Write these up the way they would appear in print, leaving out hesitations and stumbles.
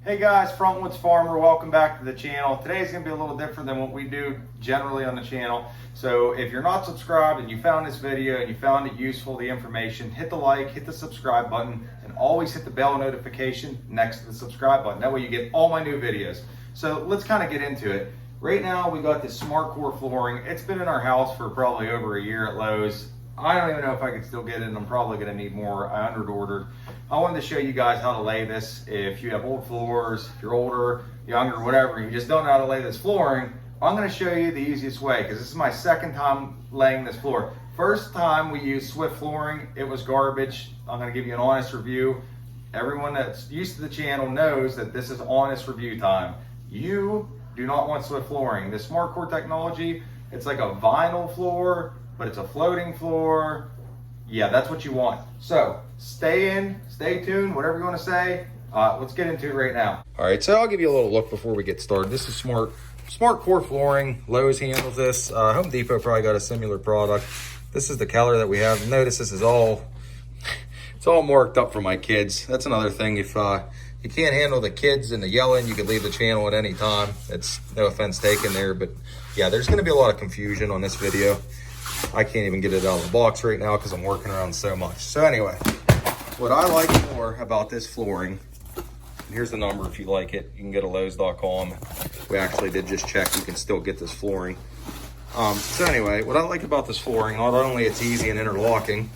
Hey guys, Frontwoods Farmer, welcome back to the channel. Today's gonna be a little different than what we do generally on the channel. So if you're not subscribed and you found this video and you found it useful, the information, hit the like, hit the subscribe button, and always hit the bell notification next to the subscribe button. That way you get all my new videos. So let's kind of get into it. Right now we got this smartcore flooring. It's been in our house for probably over a year at Lowe's. I don't even know if I can still get it, and I'm probably gonna need more. I under-ordered. I wanted to show you guys how to lay this. If you have old floors, if you're older, younger, whatever, you just don't know how to lay this flooring, I'm gonna show you the easiest way, because this is my second time laying this floor. First time we used Swift flooring, it was garbage. I'm gonna give you an honest review. Everyone that's used to the channel knows that this is honest review time. You do not want Swift flooring. This smartcore technology, it's like a vinyl floor, but it's a floating floor. Yeah, that's what you want. So stay in, stay tuned, whatever you want to say. Let's get into it right now. All right, so I'll give you a little look before we get started. This is smartcore flooring. Lowe's handles this. Home Depot probably got a similar product. This is the color that we have. Notice this is it's all marked up for my kids. That's another thing. If you can't handle the kids and the yelling, you can leave the channel at any time. It's no offense taken there, but yeah, there's going to be a lot of confusion on this video. I can't even get it out of the box right now because I'm working around so much. So anyway, what I like more about this flooring, here's the number if you like it. You can go to Lowe's.com. We actually did just check. You can still get this flooring. So anyway, what I like about this flooring, not only it's easy and interlocking,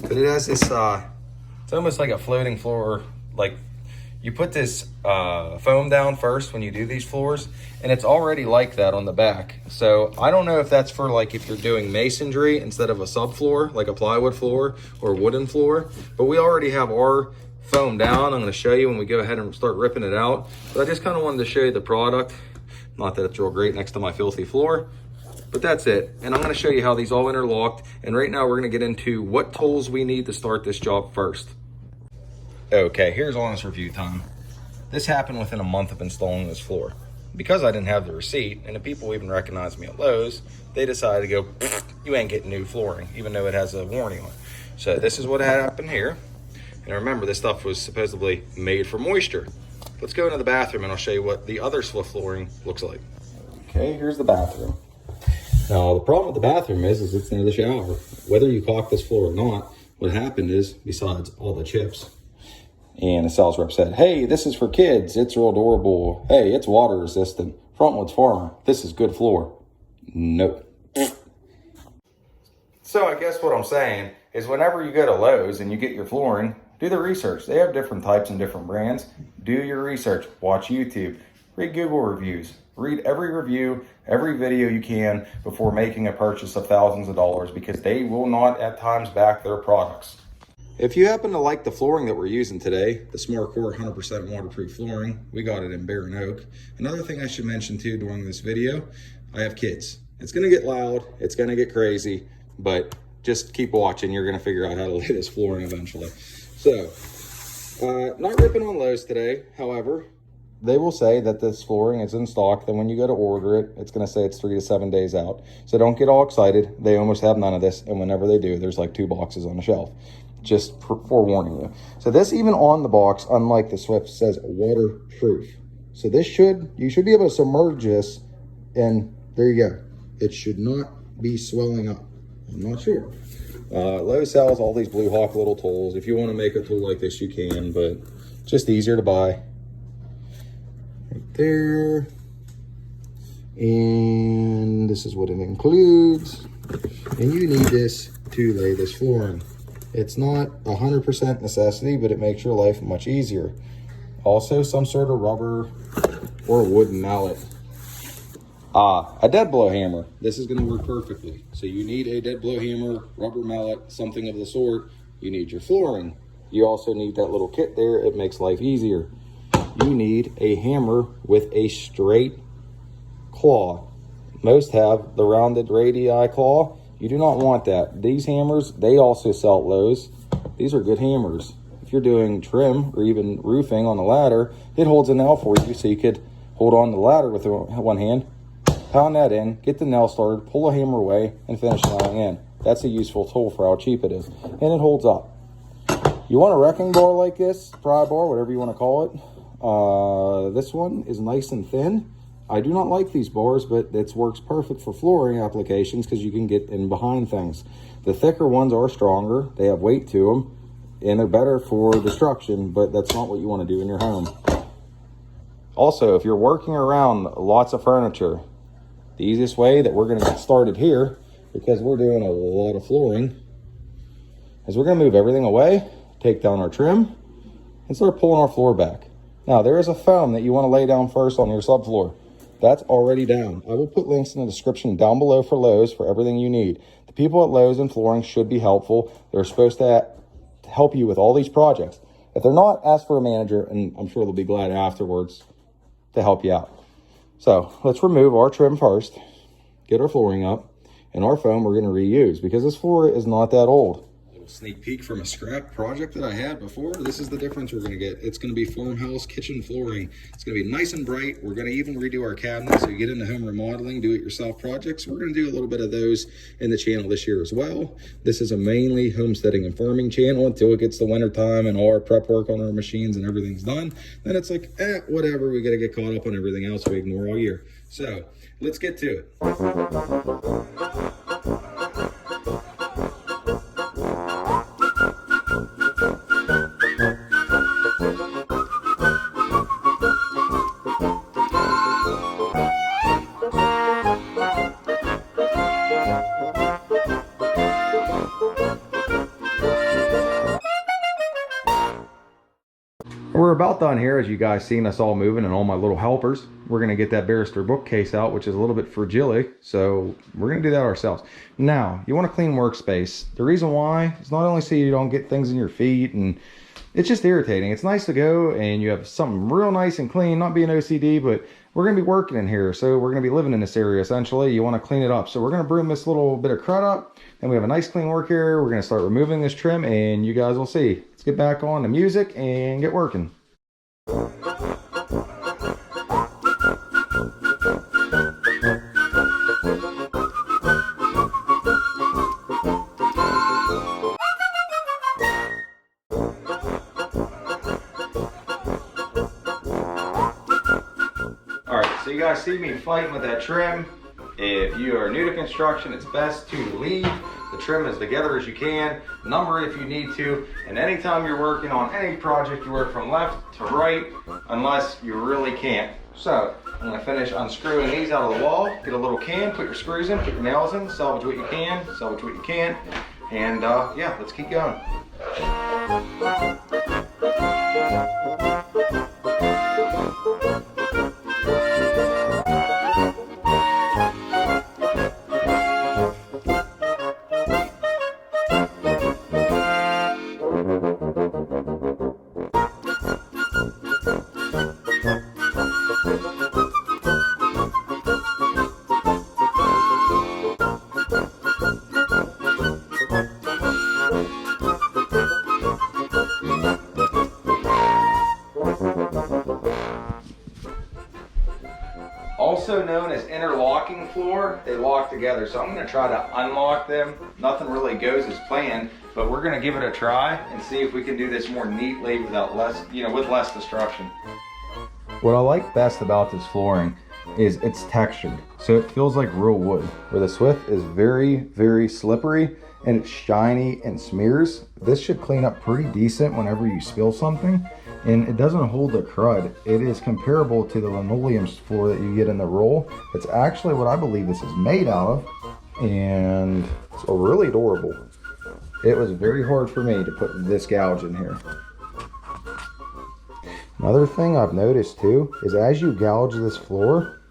but it has this, it's almost like a floating floor. Like you put this foam down first when you do these floors, and it's already like that on the back. So I don't know if that's for like if you're doing masonry instead of a subfloor, like a plywood floor or wooden floor, but we already have our foam down. I'm going to show you when we go ahead and start ripping it out. But I just kind of wanted to show you the product. Not that it's real great next to my filthy floor, but that's it. And I'm going to show you how these all interlocked. And right now we're going to get into what tools we need to start this job first. Okay, here's honest review time. This happened within a month of installing this floor. Because I didn't have the receipt, and the people even recognized me at Lowe's, they decided to go, you ain't getting new flooring, even though it has a warranty on it. So this is what happened here. And remember, this stuff was supposedly made for moisture. Let's go into the bathroom and I'll show you what the other Swift flooring looks like. Okay, here's the bathroom. Now, the problem with the bathroom is it's near the shower. Whether you caulk this floor or not, what happened is, besides all the chips, and the sales rep said, hey, this is for kids. It's real adorable. Hey, it's water resistant. Frontwoods Farmer. This is good floor. Nope. So I guess what I'm saying is whenever you go to Lowe's and you get your flooring, do the research. They have different types and different brands. Do your research. Watch YouTube. Read Google reviews. Read every review, every video you can before making a purchase of thousands of dollars, because they will not at times back their products. If you happen to like the flooring that we're using today, the smartcore 100% waterproof flooring, we got it in barren oak. Another thing I should mention too during this video, I have kids. It's gonna get loud, it's gonna get crazy, but just keep watching. You're gonna figure out how to lay this flooring eventually. So, not ripping on Lowe's today. However, they will say that this flooring is in stock. Then when you go to order it, it's gonna say it's 3 to 7 days out. So don't get all excited. They almost have none of this. And whenever they do, there's like 2 boxes on the shelf. Just forewarning you. So this, even on the box, unlike the Swift, says waterproof. So this you should be able to submerge this, and there you go. It should not be swelling up. I'm not sure. Lowe's sells all these bluehawk little tools. If you want to make a tool like this, you can, but just easier to buy. Right there. And this is what it includes. And you need this to lay this flooring. It's not 100% necessity, but it makes your life much easier. Also, some sort of rubber or wooden mallet. A dead blow hammer. This is going to work perfectly. So you need a dead blow hammer, rubber mallet, something of the sort. You need your flooring. You also need that little kit there. It makes life easier. You need a hammer with a straight claw. Most have the rounded radii claw. You do not want that. These hammers, they also sell at Lowe's. These are good hammers. If you're doing trim or even roofing on a ladder, it holds a nail for you, so you could hold on to the ladder with one hand, pound that in, get the nail started, pull the hammer away, and finish nailing in. That's a useful tool for how cheap it is, and it holds up. You want a wrecking bar like this, pry bar, whatever you want to call it. This one is nice and thin. I do not like these bars, but it works perfect for flooring applications because you can get in behind things. The thicker ones are stronger. They have weight to them, and they're better for destruction, but that's not what you want to do in your home. Also, if you're working around lots of furniture, the easiest way that we're going to get started here, because we're doing a lot of flooring, is we're going to move everything away, take down our trim, and start pulling our floor back. Now, there is a foam that you want to lay down first on your subfloor. That's already down. I will put links in the description down below for Lowe's for everything you need. The people at Lowe's and flooring should be helpful. They're supposed to help you with all these projects. If they're not, ask for a manager, and I'm sure they'll be glad afterwards to help you out. So let's remove our trim first, get our flooring up, and our foam we're going to reuse because this floor is not that old. Sneak peek from a scrap project that I had before. This is the difference we're going to get. It's going to be farmhouse kitchen flooring. It's going to be nice and bright. We're going to even redo our cabinets. So you get into home remodeling, do-it-yourself projects. We're going to do a little bit of those in the channel this year as well. This is a mainly homesteading and farming channel until it gets the winter time and all our prep work on our machines and everything's done. Then it's like, whatever. We got to get caught up on everything else we ignore all year. So let's get to it. We're about done here, as you guys seen us all moving and all my little helpers. We're going to get that barrister bookcase out, which is a little bit fragile, so we're going to do that ourselves. Now, you want a clean workspace. The reason why is not only so you don't get things in your feet, and it's just irritating. It's nice to go and you have something real nice and clean, not being OCD, but we're going to be working in here, so we're going to be living in this area essentially. You want to clean it up. So we're going to broom this little bit of crud up, and we have a nice clean work area. We're going to start removing this trim, and you guys will see. Let's get back on the music and get working. So you guys see me fighting with that trim. If you are new to construction, it's best to leave the trim as together as you can, number it if you need to, and anytime you're working on any project, you work from left to right, unless you really can't. So I'm gonna finish unscrewing these out of the wall, get a little can, put your screws in, put your nails in, salvage what you can, salvage what you can't, and yeah, let's keep going. Also known as interlocking floor, they lock together. So I'm going to try to unlock them. Nothing really goes as planned, but we're going to give it a try and see if we can do this more neatly without less, with less destruction. What I like best about this flooring is it's textured, so it feels like real wood. Where the Swift is very, very slippery and it's shiny and smears. This should clean up pretty decent whenever you spill something. And it doesn't hold the crud. It is comparable to the linoleum floor that you get in the roll. It's actually what I believe this is made out of, and it's really durable. It was very hard for me to put this gouge in here. Another thing I've noticed too is as you gouge this floor,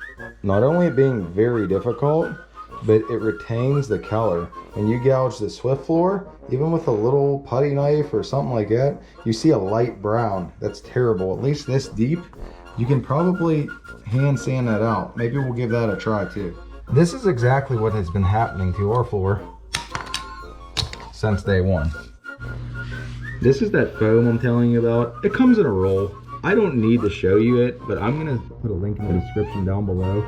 not only it being very difficult, but it retains the color. When you gouge the Swift floor, even with a little putty knife or something like that, you see a light brown. That's terrible. At least this deep, you can probably hand sand that out. Maybe we'll give that a try too. This is exactly what has been happening to our floor since day one. This is that foam I'm telling you about. It comes in a roll. I don't need to show you it, but I'm gonna put a link in the description down below.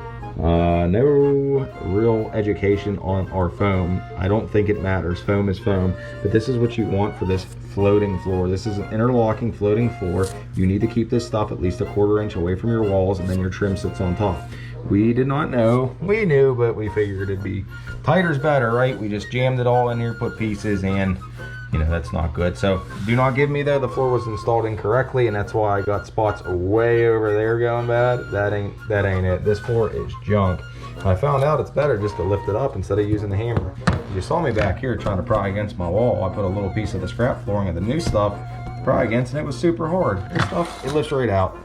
No real education on our foam. I don't think it matters. Foam is foam, but this is what you want for this floating floor. This is an interlocking floating floor. You need to keep this stuff at least a 1/4 inch away from your walls, and then your trim sits on top. We did not know. We knew, but we figured it'd be tighter's better, right? We just jammed it all in here, put pieces, and you know, that's not good. So do not give me though, the floor was installed incorrectly, and that's why I got spots way over there going bad. That ain't it. This floor is junk. I found out it's better just to lift it up instead of using the hammer. You saw me back here trying to pry against my wall. I put a little piece of the scrap flooring of the new stuff to pry against, and it was super hard. This stuff, it lifts right out.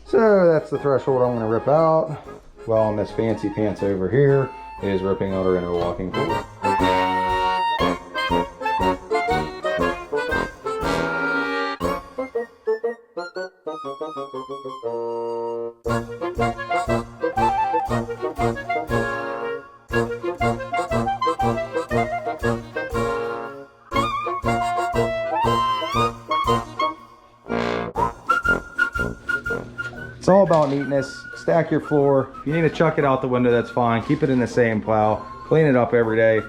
So that's the threshold I'm going to rip out. While Miss Fancy Pants over here is ripping out our interlocking floor. It's all about neatness. Stack your floor. If you need to chuck it out the window, that's fine. Keep it in the same plow. Clean it up every day.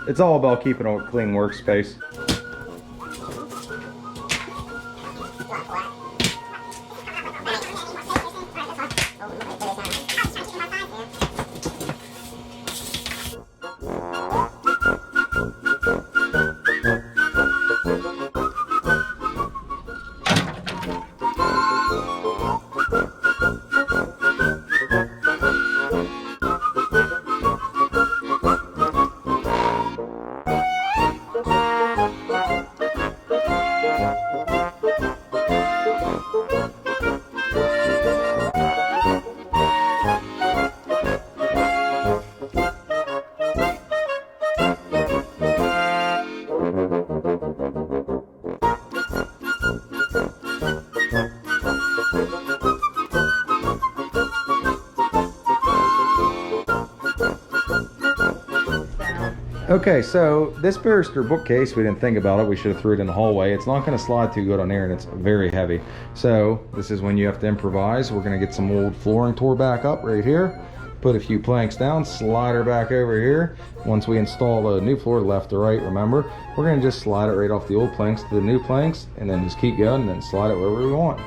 It's all about keeping a clean workspace. Okay, so this barrister bookcase, we didn't think about it. We should have threw it in the hallway. It's not going to slide too good on air, and it's very heavy. So this is when you have to improvise. We're going to get some old flooring tore back up right here. Put a few planks down, slide her back over here. Once we install the new floor left to right, remember, we're going to just slide it right off the old planks to the new planks, and then just keep going and then slide it wherever we want.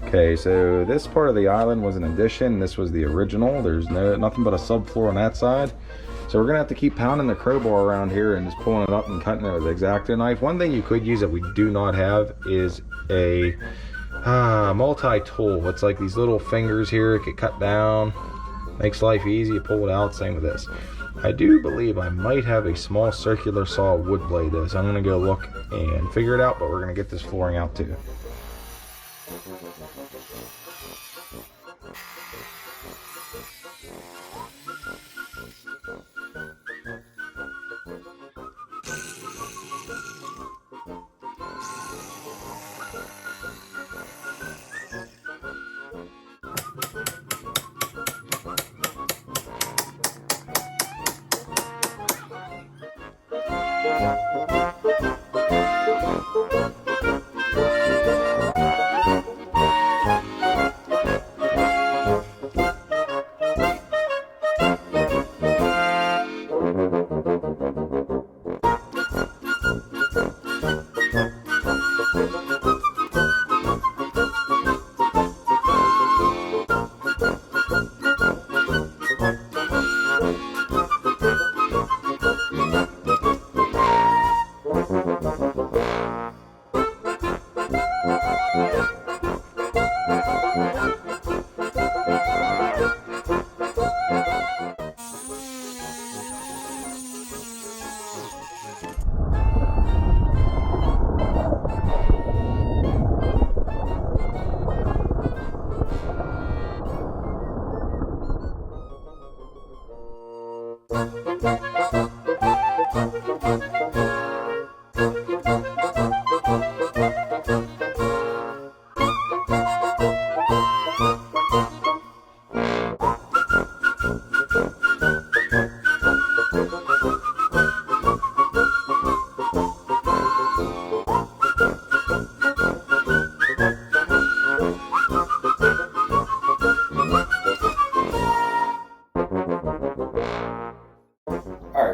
Okay, so this part of the island was an addition. This was the original. There's nothing but a subfloor on that side. So we're gonna have to keep pounding the crowbar around here and just pulling it up and cutting it with an X-Acto knife. One thing you could use that we do not have is a multi-tool. It's like these little fingers here. It could cut down, makes life easy. You pull it out. Same with this. I do believe I might have a small circular saw wood blade though, so I'm gonna go look and figure it out, but we're gonna get this flooring out too.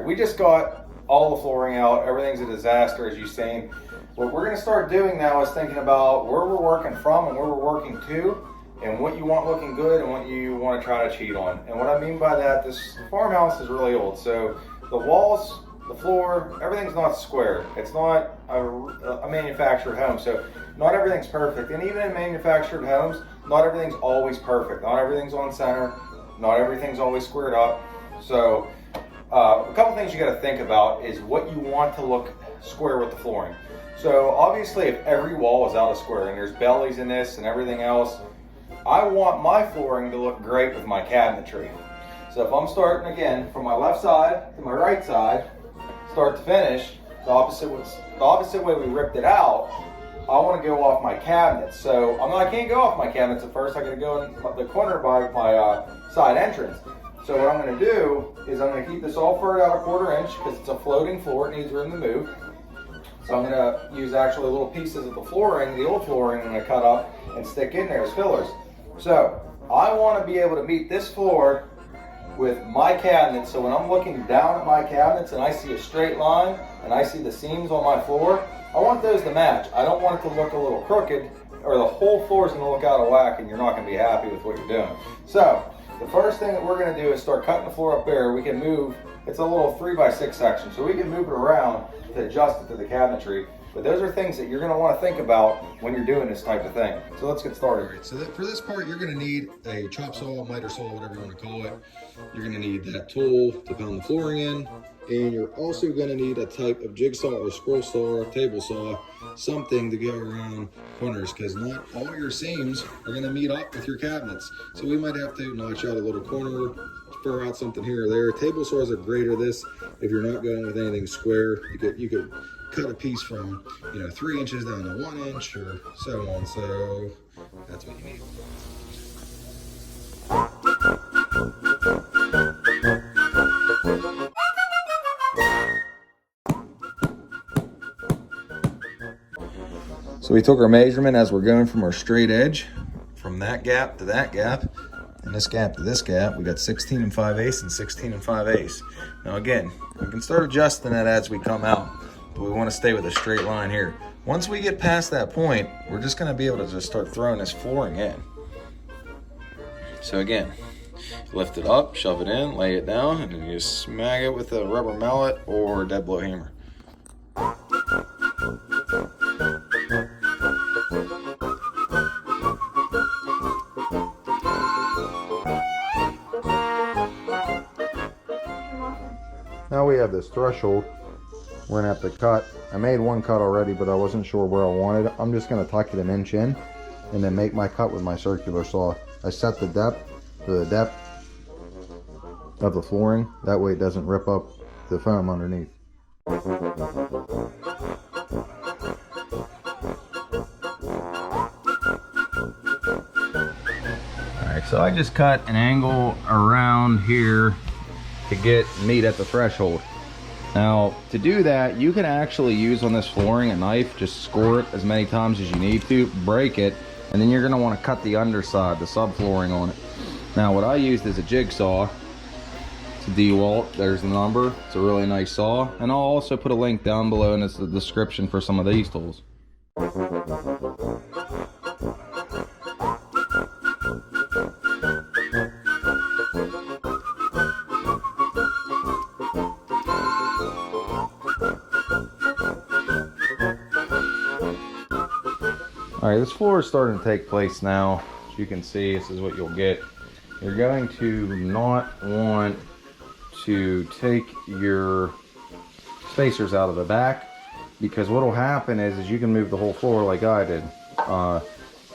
We just got all the flooring out. Everything's a disaster, as you've seen. What we're going to start doing now is thinking about where we're working from and where we're working to, and what you want looking good and what you want to try to cheat on. And what I mean by that, this farmhouse is really old. So the walls, the floor, everything's not square. It's not a manufactured home. So not everything's perfect. And even in manufactured homes, not everything's always perfect. Not everything's on center. Not everything's always squared up. So a couple things you got to think about is what you want to look square with the flooring. So obviously if every wall is out of square and there's bellies in this and everything else, I want my flooring to look great with my cabinetry. So if I'm starting again from my left side to my right side, start to finish, the opposite way we ripped it out, I want to go off my cabinets. So I can't go off my cabinets at first. I got to go in the corner by my side entrance. So what I'm going to do is I'm going to keep this all furred out 1/4 inch because it's a floating floor. It needs room to move. So I'm going to use actually little pieces of the flooring, the old flooring, I'm going to cut up and stick in there as fillers. So I want to be able to meet this floor with my cabinets. So when I'm looking down at my cabinets and I see a straight line and I see the seams on my floor, I want those to match. I don't want it to look a little crooked or the whole floor is going to look out of whack and you're not going to be happy with what you're doing. So the first thing that we're going to do is start cutting the floor up there. We can move, it's a little 3x6 section, so we can move it around to adjust it to the cabinetry. But those are things that you're going to want to think about when you're doing this type of thing. So let's get started. All right, so for this part, you're going to need a chop saw, miter saw, whatever you want to call it. You're going to need that tool to pound the flooring in. And you're also going to need a type of jigsaw or scroll saw, table saw, something to go around corners, because not all your seams are going to meet up with your cabinets. So we might have to notch out a little corner, fur out something here or there. Table saws are great at this. If you're not going with anything square, you could cut a piece from 3 inches down to 1 inch or so on. So that's what you need. So we took our measurement as we're going from our straight edge, from that gap to that gap, and this gap to this gap. We got 16 5/8 and 16 5/8. Now again, we can start adjusting that as we come out, but we want to stay with a straight line here. Once we get past that point, we're just going to be able to just start throwing this flooring in. So again, lift it up, shove it in, lay it down, and then you just smack it with a rubber mallet or dead blow hammer. now we have this threshold. We're gonna have to cut. I made one cut already, but I wasn't sure where I wanted it. I'm just gonna tuck it an inch in and then make my cut with my circular saw. I set the depth to the depth of the flooring. That way it doesn't rip up the foam underneath. Alright, so I just cut an angle around here to get meat at the threshold. Now, to do that, you can actually use on this flooring a knife, just score it as many times as you need to, break it, and then you're going to want to cut the underside, the subflooring on it. Now, what I used is a JigSaw. It's a DeWalt, there's the number. It's a really nice saw, and I'll also put a link down below in the description for some of these tools. Alright, this floor is starting to take place now. As you can see, this is what you'll get. You're going to not want to take your spacers out of the back, because what will happen is you can move the whole floor like I did. The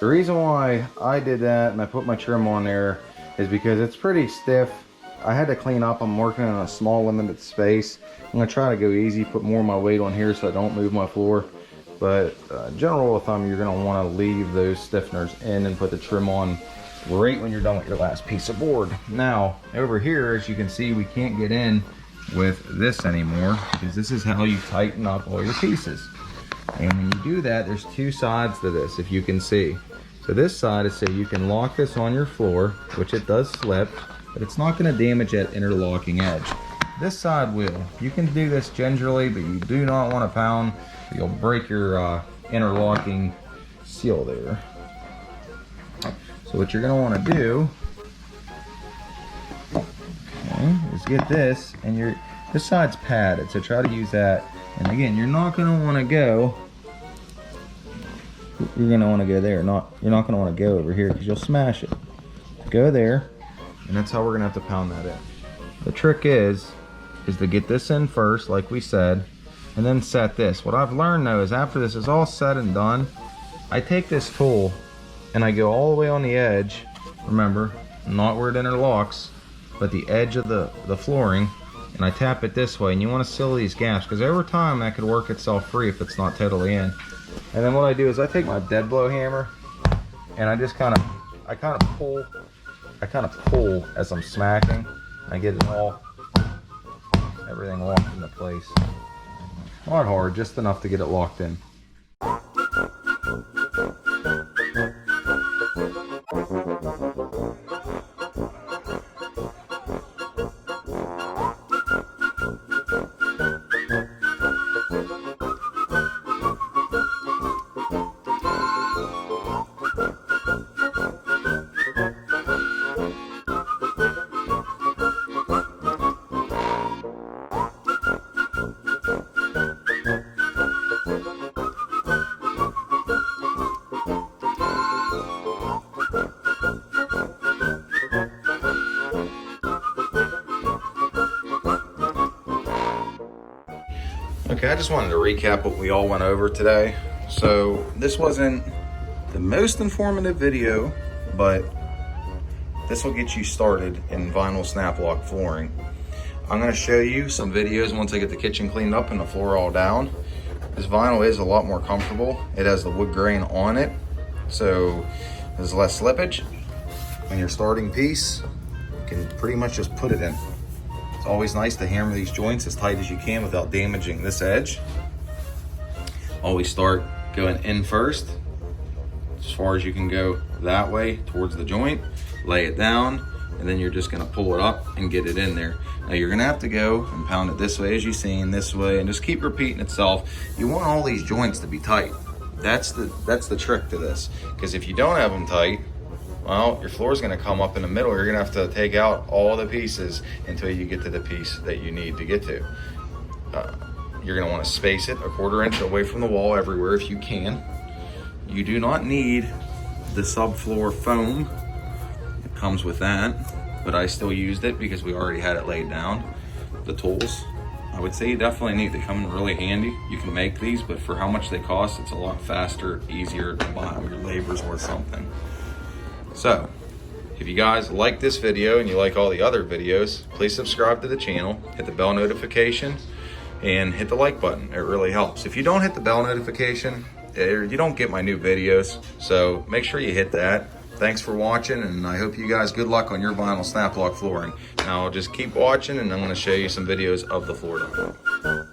reason why I did that and I put my trim on there is because it's pretty stiff. I had to clean up. I'm working in a small limited space. I'm going to try to go easy, put more of my weight on here so I don't move my floor. But general rule of thumb, you're going to want to leave those stiffeners in and put the trim on right when you're done with your last piece of board. Now, over here, as you can see, we can't get in with this anymore because this is how you tighten up all your pieces. And when you do that, there's two sides to this, if you can see. So this side is so you can lock this on your floor, which it does slip, but it's not going to damage that interlocking edge. This side will. You can do this gingerly, but you do not want to pound. You'll break your interlocking seal there. So what you're going to want to do, okay, is get this, and this side's padded, so try to use that. And again, you're not going to want to go. You're going to want to go there. You're not going to want to go over here because you'll smash it. Go there, and that's how we're going to have to pound that in. The trick is to get this in first, like we said, and then set this. What I've learned though is after this is all said and done, I take this tool and I go all the way on the edge. Remember, not where it interlocks, but the edge of the flooring, and I tap it this way. And you want to seal these gaps because over time that could work itself free if it's not totally in. And then what I do is I take my dead blow hammer and I just kind of pull as I'm smacking. And I get it everything locked into place. Not hard, just enough to get it locked in. Okay, I just wanted to recap what we all went over today. So this wasn't the most informative video, but this will get you started in vinyl snap lock flooring. I'm going to show you some videos once I get the kitchen cleaned up and the floor all down. This vinyl is a lot more comfortable. It has the wood grain on it, so there's less slippage. When your starting piece, you can pretty much just put it in. It's always nice to hammer these joints as tight as you can without damaging this edge. Always start going in first, as far as you can go that way towards the joint, lay it down, and then you're just gonna pull it up and get it in there. Now you're gonna have to go and pound it this way as you've seen, this way, and just keep repeating itself. You want all these joints to be tight. That's the trick to this, because if you don't have them tight, well, your floor is going to come up in the middle. You're going to have to take out all the pieces until you get to the piece that you need to get to. You're going to want to space it a 1/4 inch away from the wall everywhere if you can. You do not need the subfloor foam. It comes with that, but I still used it because we already had it laid down, the tools. I would say you definitely need. They come in really handy. You can make these, but for how much they cost, it's a lot faster, easier to buy them. Your labor's worth something. So, if you guys like this video and you like all the other videos, please subscribe to the channel, hit the bell notification, and hit the like button. It really helps. If you don't hit the bell notification, you don't get my new videos. So make sure you hit that. Thanks for watching, and I hope you guys good luck on your vinyl snap lock flooring. Now just keep watching, and I'm going to show you some videos of the floor done.